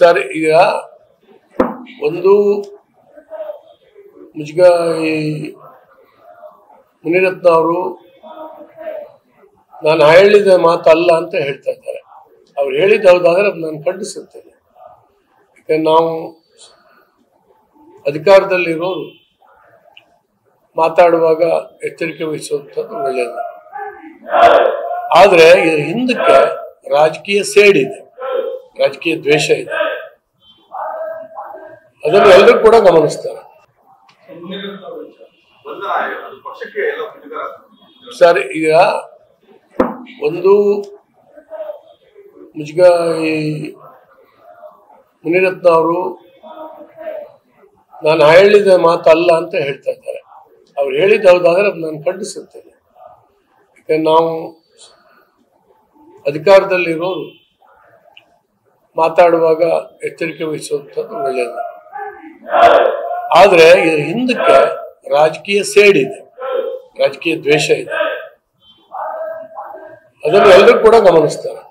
Sir, ಈಗ ಒಂದು ಮುಜುಗ ಈ ಮುನಿರತ್ನ ಅವರು ನಾನು ಹೇಳಿದ ಮಾತಲ್ಲ ಅಂತ ಹೇಳ್ತಾ ಇದ್ದಾರೆ. ಅವ್ರು ಹೇಳಿದ್ದು ಹೌದಾದ್ರೆ ಅದು ನಾನು ಖಂಡಿಸುತ್ತೇನೆ. ಯಾಕಂದ್ರೆ ನಾವು ಅಧಿಕಾರದಲ್ಲಿರೋರು ಮಾತಾಡುವಾಗ ಎಚ್ಚರಿಕೆ ವಹಿಸುವಂಥದ್ದು ಒಳ್ಳೆಯದು. ಆದರೆ ಇದರ ಹಿಂದಕ್ಕೆ ರಾಜಕೀಯ ಸೇಡಿದೆ, ರಾಜಕೀಯ ದ್ವೇಷ ಇದೆ. ಅದನ್ನು ಎಲ್ಲರೂ ಕೂಡ ಗಮನಿಸ್ತಾರೆ. ಸರ್, ಈಗ ಒಂದು ಮುಜುಗ ಈ ಮುನಿರತ್ನ ಅವರು ನಾನು ಹೇಳಿದ ಮಾತಲ್ಲ ಅಂತ ಹೇಳ್ತಾ ಇದ್ದಾರೆ. ಅವ್ರು ಹೇಳಿದ್ದು ಹೌದಾದ್ರೆ ಅದು ನಾನು ಖಂಡಿಸುತ್ತೇನೆ. ಯಾಕಂದ್ರೆ ನಾವು ಅಧಿಕಾರದಲ್ಲಿರೋರು ಮಾತಾಡುವಾಗ ಎಚ್ಚರಿಕೆ ವಹಿಸುವಂಥದ್ದು ಒಳ್ಳೆಯದು. ಆದರೆ ಇದರ ಹಿಂದಕ್ಕೆ ರಾಜಕೀಯ ಸೇಡಿದೆ, ರಾಜಕೀಯ ದ್ವೇಷ ಇದೆ. ಅದನ್ನು ಎಲ್ಲರೂ ಕೂಡ ಗಮನಿಸ್ತಾರೆ.